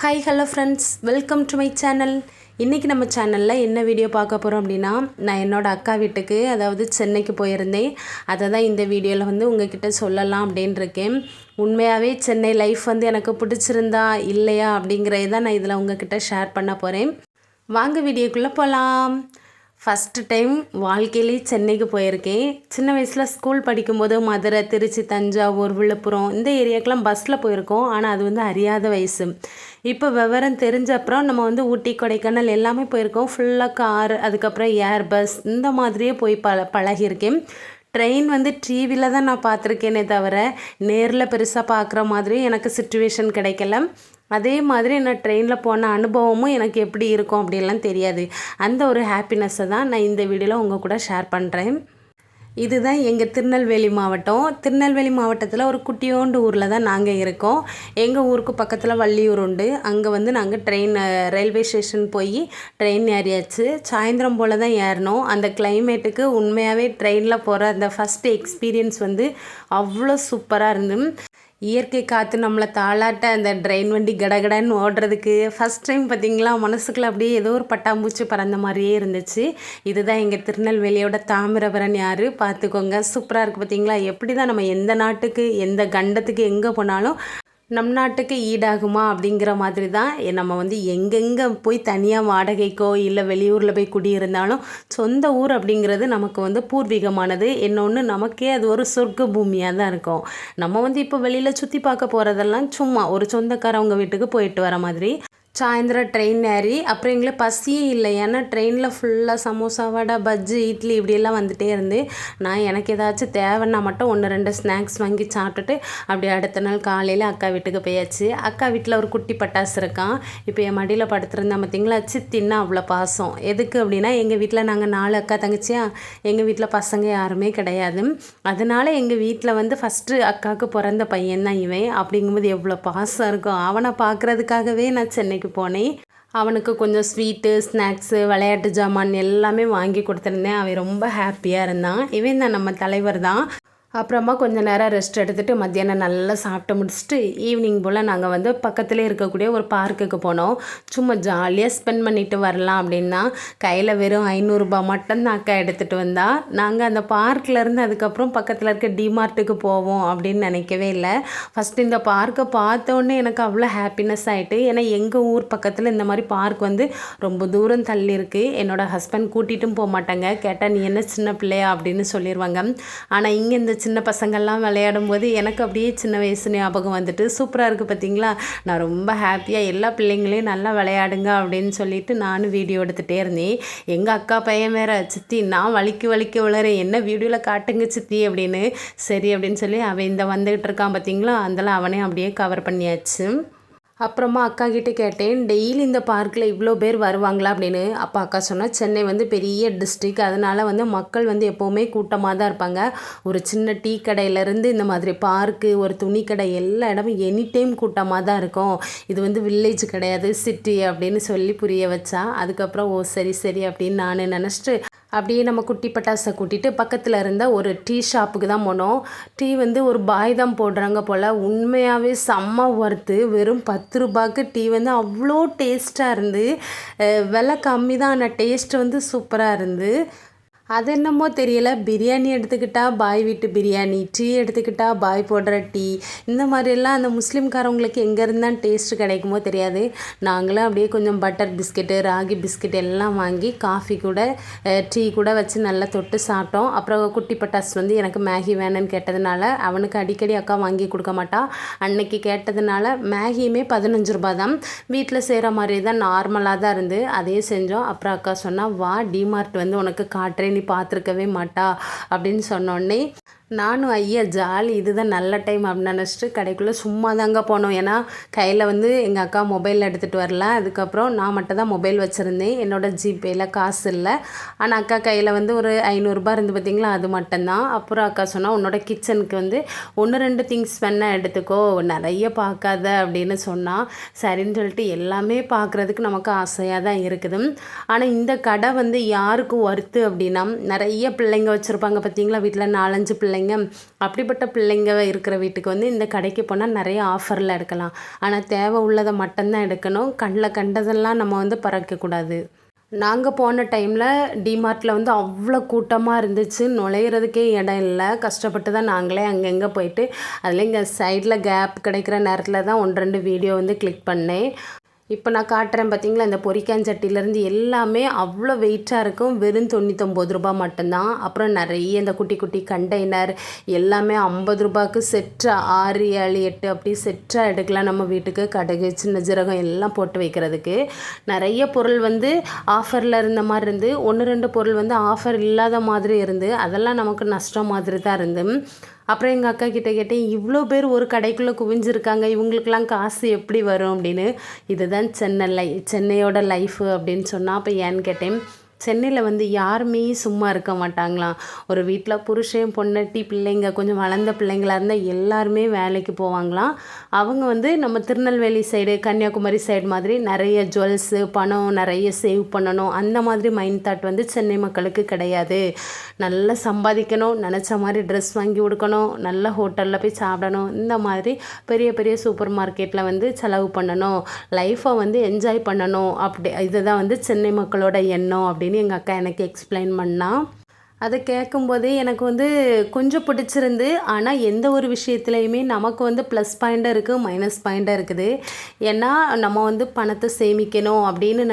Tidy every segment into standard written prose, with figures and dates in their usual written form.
Hi hello friends, welcome to my channel. இன்றைக்கி நம்ம சேனலில் என்ன வீடியோ பார்க்க போகிறோம் அப்படின்னா, நான் என்னோடய அக்கா வீட்டுக்கு அதாவது சென்னைக்கு போயிருந்தேன். அதை தான் இந்த வீடியோவில் உங்ககிட்ட சொல்லலாம் அப்படின்னு இருக்கேன். உண்மையாகவே சென்னை லைஃப் எனக்கு பிடிச்சிருந்தா இல்லையா அப்படிங்கிறத தான் நான் இதில் உங்ககிட்ட ஷேர் பண்ண போகிறேன். வாங்க வீடியோக்குள்ளே போகலாம். ஃபஸ்ட்டு டைம் வாழ்க்கையிலே சென்னைக்கு போயிருக்கேன். சின்ன வயசில் ஸ்கூல் படிக்கும்போது மதுரை, திருச்சி, தஞ்சாவூர், விழுப்புரம் இந்த ஏரியாக்கெலாம் பஸ்ஸில் போயிருக்கோம். ஆனால் அது அறியாத வயசு. இப்போ விவரம் தெரிஞ்ச அப்புறம் நம்ம ஊட்டி, கொடைக்கானல் எல்லாமே போயிருக்கோம். ஃபுல்லாக கார், அதுக்கப்புறம் ஏர் பஸ் இந்த மாதிரியே போய் பழகியிருக்கேன். ட்ரெயின் டிவியில் தான் நான் பார்த்துருக்கேனே தவிர நேரில் பெருசாக பார்க்குற மாதிரியும் எனக்கு சிச்சுவேஷன் கிடைக்கல. அதே மாதிரி நான் ட்ரெயினில் போன அனுபவமும் எனக்கு எப்படி இருக்கும் அப்படின்லாம் தெரியாது. அந்த ஒரு ஹாப்பினஸ்ஸை தான் நான் இந்த வீடியோவில் உங்கள் கூட ஷேர் பண்ணுறேன். இதுதான் எங்கள் திருநெல்வேலி மாவட்டம். திருநெல்வேலி மாவட்டத்தில் ஒரு குட்டியோண்டு ஊரில் தான் நாங்கள் இருக்கோம். எங்கள் ஊருக்கு பக்கத்தில் வள்ளியூர் உண்டு. அங்கே நாங்கள் ரயில்வே ஸ்டேஷன் போய் ட்ரெயின் ஏறியாச்சு. சாயந்தரம் போல் தான் ஏறினோம். அந்த கிளைமேட்டுக்கு உண்மையாகவே ட்ரெயினில் போகிற அந்த ஃபஸ்ட்டு எக்ஸ்பீரியன்ஸ் அவ்வளோ சூப்பராக இருந்து, இயற்கை காற்று நம்மளை தாளாட்ட அந்த ட்ரெயின் வண்டி கடகடன்னு ஓடுறதுக்கு ஃபஸ்ட் டைம் பார்த்திங்களா, மனசுக்குள்ளே அப்படியே ஏதோ ஒரு பட்டாம்பூச்சி பறந்த மாதிரியே இருந்துச்சு. இதுதான் எங்கள் திருநெல்வேலியோட தாமிரபரணி ஆறு. பார்த்துக்கோங்க, சூப்பராக இருக்குது பார்த்திங்களா. எப்படி தான் நம்ம எந்த நாட்டுக்கு எந்த கண்டத்துக்கு எங்கே போனாலும் நம் நாட்டுக்கு ஈடாகுமா அப்படிங்கிற மாதிரி தான் நம்ம எங்கெங்கே போய் தனியாக வாடகைக்கோ இல்லை வெளியூரில் போய் குடியிருந்தாலும் சொந்த ஊர் அப்படிங்கிறது நமக்கு பூர்வீகமானது. இன்னொன்று நமக்கே அது ஒரு சொர்க்க பூமியாக தான் இருக்கும். நம்ம இப்போ வெளியில் சுற்றி பார்க்க போகிறதெல்லாம் சும்மா ஒரு சொந்தக்காரவங்க வீட்டுக்கு போயிட்டு வர மாதிரி. சாயந்தரம் ட்ரெயின் ஏறி அப்புறம் எங்களுக்கு பசியே இல்லை. ஏன்னா ட்ரெயினில் ஃபுல்லாக சமோசா, வடை, பஜ்ஜி, இட்லி இப்படியெல்லாம் வந்துகிட்டே இருந்து நான் எனக்கு ஏதாச்சும் தேவைன்னா மட்டும் 1-2 ஸ்நாக்ஸ் வாங்கி சாப்பிட்டுட்டு அப்படியே அடுத்த நாள் காலையில் அக்கா வீட்டுக்கு போயாச்சு. அக்கா வீட்டில் ஒரு குட்டி பட்டாசு இருக்கான். இப்போ என் மடியில் படுத்துருந்தேன் பார்த்திங்களா, சித்தின்னா அவ்வளோ பாசம். எதுக்கு அப்படின்னா, எங்கள் வீட்டில் நாங்கள் 4 அக்கா தங்கச்சியா, எங்கள் வீட்டில் பசங்க யாருமே கிடையாது. அதனால் எங்கள் வீட்டில் ஃபஸ்ட்டு அக்காவுக்கு பிறந்த பையன் தான் இவன். அப்படிங்கும்போது எவ்வளோ பாசம் இருக்கும். அவனை பார்க்குறதுக்காகவே நான் சென்னைக்கு போனேன். அவனுக்கு கொஞ்சம் ஸ்வீட்டு, ஸ்நாக்ஸு, விளையாட்டு ஜாமான் எல்லாமே வாங்கி கொடுத்துருந்தேன். அவன் ரொம்ப ஹாப்பியாக இருந்தான். இவன் தான் நம்ம தலைவர் தான். அப்புறமா கொஞ்சம் நேரம் ரெஸ்ட் எடுத்துகிட்டு மத்தியானம் நல்லா சாப்பிட்டு முடிச்சுட்டு ஈவினிங் போல் நாங்கள் பக்கத்துலேயே இருக்கக்கூடிய ஒரு பார்க்குக்கு போனோம். சும்மா ஜாலியாக ஸ்பெண்ட் பண்ணிவிட்டு வரலாம் அப்படின்னா கையில் வெறும் 500 ரூபாய் மட்டும்தான் அக்கா எடுத்துகிட்டு வந்தா. நாங்கள் அந்த பார்க்கிலேருந்து அதுக்கப்புறம் பக்கத்தில் இருக்க டிமார்ட்டுக்கு போவோம் அப்படின்னு நினைக்கவே இல்லை. ஃபஸ்ட்டு இந்த பார்க்கை பார்த்தோன்னே எனக்கு அவ்வளோ ஹாப்பினஸ் ஆகிட்டு. ஏன்னா எங்கள் ஊர் பக்கத்தில் இந்த மாதிரி பார்க் ரொம்ப தூரம் தள்ளி இருக்குது. என்னோடய ஹஸ்பண்ட் கூட்டிகிட்டும் போக மாட்டாங்க. கேட்டால் நீ என்ன சின்ன பிள்ளையா அப்படின்னு சொல்லிடுவாங்க. ஆனால் இங்கே இந்த சின்ன பசங்கள்லாம் விளையாடும் போது எனக்கு அப்படியே சின்ன வயசு ஞாபகம் சூப்பராக இருக்குது பார்த்திங்களா. நான் ரொம்ப ஹாப்பியாக எல்லா பிள்ளைங்களையும் நல்லா விளையாடுங்க அப்படின்னு சொல்லிட்டு நானும் வீடியோ எடுத்துகிட்டே இருந்தேன். எங்கள் அக்கா பையன் வேறு, சித்தி நான் வலிக்க விளைறேன், என்ன வீடியோவில் காட்டுங்க சித்தி அப்படின்னு. சரி அப்படின்னு சொல்லி அவன் வந்துக்கிட்டு இருக்கான் பார்த்திங்களா, அதெல்லாம் அவனே அப்படியே கவர் பண்ணியாச்சு. அப்புறமா அக்கா கிட்டே கேட்டேன், டெய்லி இந்த பார்க்கில் இவ்வளோ பேர் வருவாங்களா அப்படின்னு. அப்போ அக்கா சொன்னால், சென்னை பெரிய டிஸ்ட்ரிக், அதனால் மக்கள் எப்போவுமே கூட்டமாக தான் இருப்பாங்க. ஒரு சின்ன டீ கடையிலேருந்து இந்த மாதிரி பார்க்கு, ஒரு துணி கடை, எல்லா இடமும் எனி டைம் கூட்டமாக தான் இருக்கும். இது வில்லேஜ் கிடையாது, சிட்டி அப்படின்னு சொல்லி புரிய வச்சா. அதுக்கப்புறம் ஓ சரி சரி அப்படின்னு நான் நினச்சிட்டு அப்படியே நம்ம குட்டி பட்டாசை கூட்டிகிட்டு பக்கத்தில் இருந்த ஒரு டீ ஷாப்புக்கு தான் போனோம். டீ ஒரு பாய் தான் போடுறாங்க போல். உண்மையாகவே செம்ம ஒர்த்து. வெறும் 10 ரூபாய்க்கு டீ அவ்வளோ டேஸ்ட்டாக இருந்து. விலை கம்மி தான், ஆனால் டேஸ்ட்டு சூப்பராக இருந்து. அது என்னமோ தெரியல, பிரியாணி எடுத்துக்கிட்டால் பாய் வீட்டு பிரியாணி, டீ எடுத்துக்கிட்டால் பாய் போடுற டீ, இந்த மாதிரியெல்லாம் அந்த முஸ்லீம்காரவங்களுக்கு எங்கேருந்து தான் டேஸ்ட்டு கிடைக்குமோ தெரியாது. நாங்களும் அப்படியே கொஞ்சம் பட்டர் பிஸ்கெட்டு, ராகி பிஸ்கெட் எல்லாம் வாங்கி காஃபி கூட டீ கூட வச்சு நல்லா தொட்டு சாப்பிட்டோம். அப்புறம் குட்டி பட்டாசு எனக்கு மேகி வேணும்னு கேட்டதுனால, அவனுக்கு அடிக்கடி அக்கா வாங்கி கொடுக்க மாட்டா, அன்னைக்கு கேட்டதுனால மேகியுமே 15 ரூபா தான். வீட்டில் செய்கிற மாதிரி தான் நார்மலாக தான் இருந்து அதே செஞ்சோம். அப்புறம் அக்கா சொன்னால், வா டிமார்ட் உனக்கு காட்டுறேன், நீ பார்த்துருக்கவே மாட்டா அப்படின்னு சொன்னோடனே நானும் ஐயா ஜாலி, இதுதான் நல்ல டைம் அப்படின்னு நினச்சிட்டு கடைக்குள்ளே சும்மா தாங்க போனோம். ஏன்னா கையில் எங்கள் அக்கா மொபைல் எடுத்துகிட்டு வரல. அதுக்கப்புறம் நான் மட்டும் தான் மொபைல் வச்சுருந்தேன். என்னோடய ஜிபேயில் காசு இல்லை. ஆனால் அக்கா கையில் ஒரு 500 ரூபாய் இருந்து பார்த்திங்களா, அது மட்டும்தான். அப்புறம் அக்கா சொன்னால், உன்னோட கிச்சனுக்கு 1-2 திங்ஸ் வேணால் எடுத்துக்கோ, நிறைய பார்க்காத அப்படின்னு சொன்னால், சரின்னு சொல்லிட்டு எல்லாமே பார்க்குறதுக்கு நமக்கு ஆசையாக தான் இருக்குது. ஆனால் இந்த கடை யாருக்கு ஒர்த்து அப்படின்னா, நிறைய பிள்ளைங்க வச்சுருப்பாங்க பார்த்திங்களா, வீட்டில் 4-5 பிள்ளைங்க பிள்ளைங்க. அப்படிப்பட்ட பிள்ளைங்க இருக்கிற வீட்டுக்கு வந்து இந்த கடைக்கு போனால் நிறைய ஆஃபரில் எடுக்கலாம். ஆனால் தேவை உள்ளதை மட்டும்தான் எடுக்கணும். கண்ணில் கண்டதெல்லாம் நம்ம வந்து பறக்கக்கூடாது. நாங்கள் போன டைமில் டிமார்ட்டில் வந்து அவ்வளோ கூட்டமாக இருந்துச்சு. நுழையிறதுக்கே இடம் இல்லை. கஷ்டப்பட்டு தான் நாங்களே அங்கங்கே போயிட்டு அதில் இங்கே சைடில் கேப் கிடைக்கிற நேரத்தில் தான் 1-2 வீடியோ வந்து கிளிக் பண்ணேன். இப்போ நான் காட்டுறேன் பார்த்தீங்களா, இந்த பொரிக்காஞ்சட்டிலேருந்து எல்லாமே அவ்வளோ வெயிட்டாக இருக்கும். வெறும் 99 ரூபா மட்டும்தான். அப்புறம் நிறைய இந்த குட்டி குட்டி கண்டெய்னர் எல்லாமே 50 ரூபாய்க்கு செட்டாக 6, 7, 8 அப்படி செட்டாக எடுக்கலாம். நம்ம வீட்டுக்கு கடுகு, சின்ன ஜீரகம் எல்லாம் போட்டு வைக்கிறதுக்கு நிறைய பொருள் வந்து ஆஃபரில் இருந்த மாதிரி இருந்து, 1-2 பொருள் வந்து ஆஃபர் இல்லாத மாதிரி இருந்து, அதெல்லாம் நமக்கு நஷ்டம் மாதிரி தான் இருந்து. அப்புறம் எங்கள் அக்கா கிட்டே கேட்டேன், இவ்வளோ பேர் ஒரு கடைக்குள்ளே குவிஞ்சிருக்காங்க, இவங்களுக்கெல்லாம் காசு எப்படி வரும் அப்படின்னு. இதுதான் சென்னையோட லைஃபு அப்படின்னு சொன்னால். அப்போ ஏன்னு கேட்டேன், சென்னையில் வந்து யாருமே சும்மா இருக்க மாட்டாங்களாம். ஒரு வீட்டில் புருஷன், பொண்டாட்டி, பிள்ளைங்க கொஞ்சம் வளர்ந்த பிள்ளைங்களாக இருந்தால் எல்லாருமே வேலைக்கு போவாங்களாம். அவங்க வந்து நம்ம திருநெல்வேலி சைடு, கன்னியாகுமரி சைடு மாதிரி நிறைய ஜுவல்ஸு, பணம் நிறைய சேவ் பண்ணணும், அந்த மாதிரி மைண்ட் தாட் வந்து சென்னை மக்களுக்கு கிடையாது. நல்லா சம்பாதிக்கணும், நினச்ச மாதிரி ட்ரெஸ் வாங்கி கொடுக்கணும், நல்ல ஹோட்டலில் போய் சாப்பிடணும், இந்த மாதிரி பெரிய பெரிய சூப்பர் மார்க்கெட்டில் வந்து செலவு பண்ணணும், லைஃப்பை வந்து என்ஜாய் பண்ணணும், அப்படி இதுதான் வந்து சென்னை மக்களோட எண்ணம் அப்படின்னு எங்கள் அக்கா எனக்கு எக்ஸ்பிளைன் பண்ணா. அதை கேட்கும்போதே எனக்கு வந்து கொஞ்சம் பிடிச்சிருந்து. ஆனால் எந்த ஒரு விஷயத்துலையுமே நமக்கு வந்து ப்ளஸ் பாயிண்ட்டாக இருக்குது, மைனஸ் பாயிண்ட்டாக இருக்குது. ஏன்னா நம்ம வந்து பணத்தை சேமிக்கணும் அப்படின்னு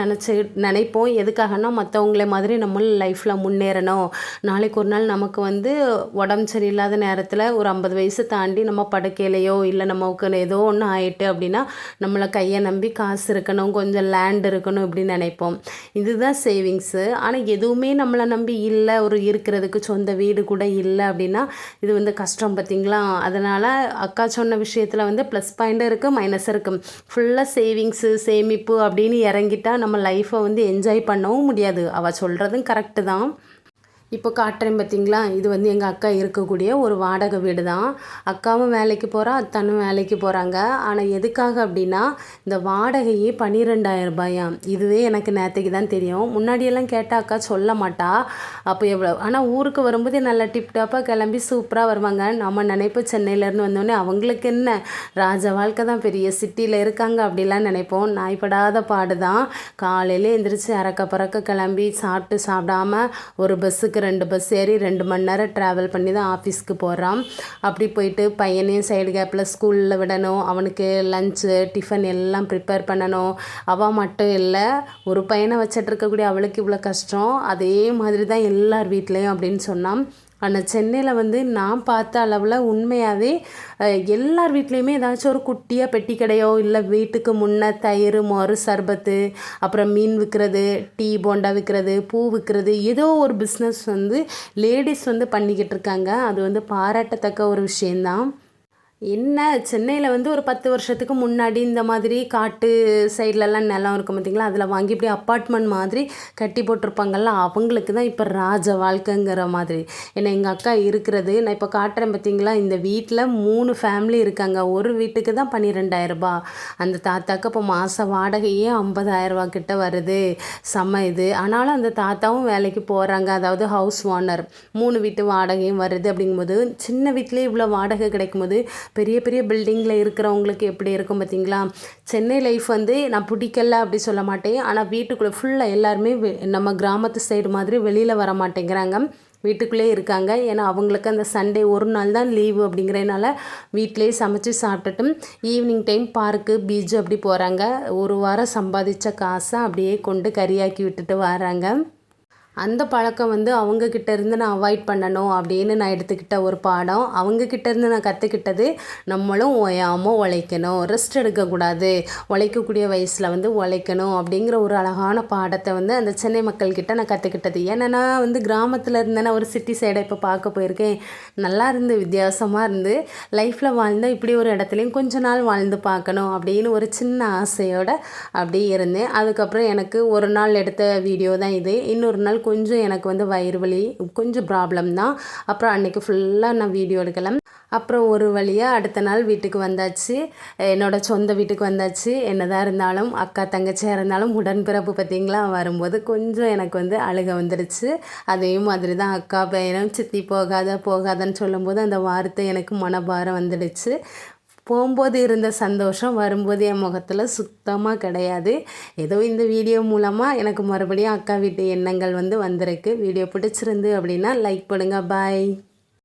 நினைப்போம். எதுக்காகனா மற்றவங்கள மாதிரி நம்ம லைஃப்பில் முன்னேறணும். நாளைக்கு ஒரு நாள் நமக்கு வந்து உடம்பு சரியில்லாத நேரத்தில் ஒரு 50 வயசு தாண்டி நம்ம படுக்கையிலையோ இல்லை நமக்கு ஏதோ ஒன்று ஆயிட்டு அப்படின்னா நம்மளை கையை நம்பி காசு இருக்கணும், கொஞ்சம் லேண்ட் இருக்கணும் இப்படின்னு நினைப்போம். இதுதான் சேவிங்ஸு. ஆனால் எதுவுமே நம்மளை நம்பி இல்லை, ஒரு இருக்கிறதுக்கு சொந்த வீடு கூட இல்லை அப்படின்னா இது வந்து கஷ்டம் பார்த்திங்களா. அதனால் அக்கா சொன்ன விஷயத்தில் வந்து ப்ளஸ் பாயிண்ட்டும் இருக்குது, மைனஸ் இருக்குது. ஃபுல்லாக சேவிங்ஸு, சேமிப்பு அப்படின்னு இறங்கிட்டால் நம்ம லைஃப்பை வந்து என்ஜாய் பண்ணவும் முடியாது. அவள் சொல்கிறதும் கரெக்டு தான். இப்போ காட்டுறேன் பார்த்தீங்களா, இது வந்து எங்கள் அக்கா இருக்கக்கூடிய ஒரு வாடகை வீடு தான். அக்காவும் வேலைக்கு போகிறா, அத்தானும் வேலைக்கு போகிறாங்க. ஆனால் எதுக்காக அப்படின்னா இந்த வாடகையே 12,000 ரூபாயாம். இதுவே எனக்கு நேற்றுக்கு தான் தெரியும். முன்னாடியெல்லாம் கேட்டால் அக்கா சொல்ல மாட்டா அப்போ எவ்வளோ. ஆனால் ஊருக்கு வரும்போது நல்லா டிப்டாப்பாக கிளம்பி சூப்பராக வருவாங்க. நம்ம நினைப்பு சென்னையிலேருந்து வந்தோடனே அவங்களுக்கு என்ன ராஜ வாழ்க்கை தான், பெரிய சிட்டியில் இருக்காங்க அப்படிலாம் நினைப்போம். நாய்ப்படாத பாடு தான். காலையில் எழுந்திரிச்சு அறக்க பறக்க கிளம்பி சாப்பிடாம ஒரு பஸ்ஸுக்கு 2 பஸ் ஏறி 2 மணி நேரம் ட்ராவல் பண்ணி தான் ஆஃபீஸ்க்கு போகிறான். அப்படி போயிட்டு பையனையும் சைடு கேப்பில் ஸ்கூலில் விடணும், அவனுக்கு லஞ்சு டிஃபன் எல்லாம் ப்ரிப்பேர் பண்ணணும். அவள் மட்டும் இல்லை, ஒரு பையனை வச்சுட்டு இருக்கக்கூடிய அவளுக்கு இவ்வளோ கஷ்டம். அதே மாதிரி தான் எல்லார் வீட்லேயும் அப்படின்னு சொன்னான். ஆனால் சென்னையில் வந்து நான் பார்த்த அளவில் உண்மையாகவே எல்லார் வீட்லேயுமே ஏதாச்சும் ஒரு குட்டியாக பெட்டி கடையோ இல்லை வீட்டுக்கு முன்னே தயிர், மோர், சர்பத்து, அப்புறம் மீன் விற்கிறது, டீ போண்டா விற்கிறது, பூ விற்கிறது, ஏதோ ஒரு பிஸ்னஸ் வந்து லேடிஸ் வந்து பண்ணிக்கிட்டு இருக்காங்க. அது வந்து பாராட்டத்தக்க ஒரு விஷயந்தான். என்ன சென்னையில் வந்து ஒரு 10 வருஷத்துக்கு முன்னாடி இந்த மாதிரி காட்டு சைட்லலாம் நிலம் இருக்கும் பார்த்திங்களா, அதில் வாங்கி இப்படி அப்பார்ட்மெண்ட் மாதிரி கட்டி போட்டிருப்பாங்கல்ல, அவங்களுக்கு தான் இப்போ ராஜ வாழ்க்கைங்கிற மாதிரி. ஏன்னா எங்கள் அக்கா இருக்கிறது நான் இப்போ காட்டுறேன் பார்த்திங்களா, இந்த வீட்டில் 3 ஃபேமிலி இருக்காங்க. ஒரு வீட்டுக்கு தான் 12,000 ரூபா. அந்த தாத்தாக்கு இப்போ மாத வாடகையே 50,000 ரூபா கிட்ட வருது. செம்ம இது. ஆனாலும் அந்த தாத்தாவும் வேலைக்கு போகிறாங்க, அதாவது ஹவுஸ் ஓனர். 3 வீட்டு வாடகையும் வருது. அப்படிங்கும்போது சின்ன வீட்டிலே இவ்வளோ வாடகை கிடைக்கும்போது பெரிய பெரிய பில்டிங்கில் இருக்கிறவங்களுக்கு எப்படி இருக்கும் பார்த்திங்களா. சென்னை லைஃப் வந்து நான் பிடிக்கல அப்படி சொல்ல மாட்டேன். ஆனால் வீட்டுக்குள்ளே ஃபுல்லாக எல்லாருமே நம்ம கிராமத்து சைடு மாதிரி வெளியில் வர மாட்டேங்கிறாங்க, வீட்டுக்குள்ளே இருக்காங்க. ஏன்னா அவங்களுக்கு அந்த சண்டே ஒரு நாள் தான் லீவு அப்படிங்கிறதுனால வீட்டிலேயே சமைச்சு சாப்பிட்டுட்டு ஈவினிங் டைம் பார்க்கு, பீச் அப்படி போகிறாங்க. ஒரு வாரம் சம்பாதிச்ச காசை அப்படியே கொண்டு கறியாக்கி விட்டுட்டு வராங்க. அந்த பழக்கம் வந்து அவங்கக்கிட்ட இருந்து நான் அவாய்ட் பண்ணணும் அப்படின்னு நான் எடுத்துக்கிட்ட ஒரு பாடம். அவங்கக்கிட்ட இருந்து நான் கற்றுக்கிட்டது, நம்மளும் ஓயாமல் உழைக்கணும், ரெஸ்ட் எடுக்கக்கூடாது, உழைக்கக்கூடிய வயசில் வந்து உழைக்கணும் அப்படிங்கிற ஒரு அழகான பாடத்தை வந்து அந்த சென்னை மக்கள்கிட்ட நான் கற்றுக்கிட்டது. ஏன்னா நான் வந்து கிராமத்தில் இருந்தேன்னா ஒரு சிட்டி சைடை இப்போ பார்க்க போயிருக்கேன். நல்லா இருந்து, வித்தியாசமாக இருந்து, லைஃப்பில் வாழ்ந்தால் இப்படி ஒரு இடத்துலையும் கொஞ்ச நாள் வாழ்ந்து பார்க்கணும் அப்படின்னு ஒரு சின்ன ஆசையோடு அப்படியே இருந்தேன். அதுக்கப்புறம் எனக்கு ஒரு நாள் எடுத்த வீடியோ தான் இது. இன்னொரு நாள் கொஞ்சம் எனக்கு வந்து வயிறு வலி கொஞ்சம் ப்ராப்ளம் தான். அப்புறம் அன்றைக்கி ஃபுல்லாக நான் வீடியோ எடுக்கலை. அப்புறம் ஒரு வழியாக அடுத்த நாள் வீட்டுக்கு வந்தாச்சு. என்னோடய சொந்த வீட்டுக்கு வந்தாச்சு. என்னதான் இருந்தாலும் அக்கா தங்கச்சியாக இருந்தாலும் உடன்பிறப்பு பார்த்திங்களா, வரும்போது கொஞ்சம் எனக்கு வந்து அழுக வந்துடுச்சு. அதே மாதிரி தான் அக்கா பையனும் சித்தி போகாதன்னு சொல்லும்போது அந்த வார்த்தை எனக்கு மனபாரம் வந்துடுச்சு. போகும்போது இருந்த சந்தோஷம் வரும்போது என் முகத்தில் சுத்தமாக கிடையாது. ஏதோ இந்த வீடியோ மூலமாக எனக்கு மறுபடியும் அக்கா வீட்டு எண்ணங்கள் வந்து வந்திருக்கு. வீடியோ பிடிச்சிருந்து அப்படின்னா லைக் பண்ணுங்கள். பாய்.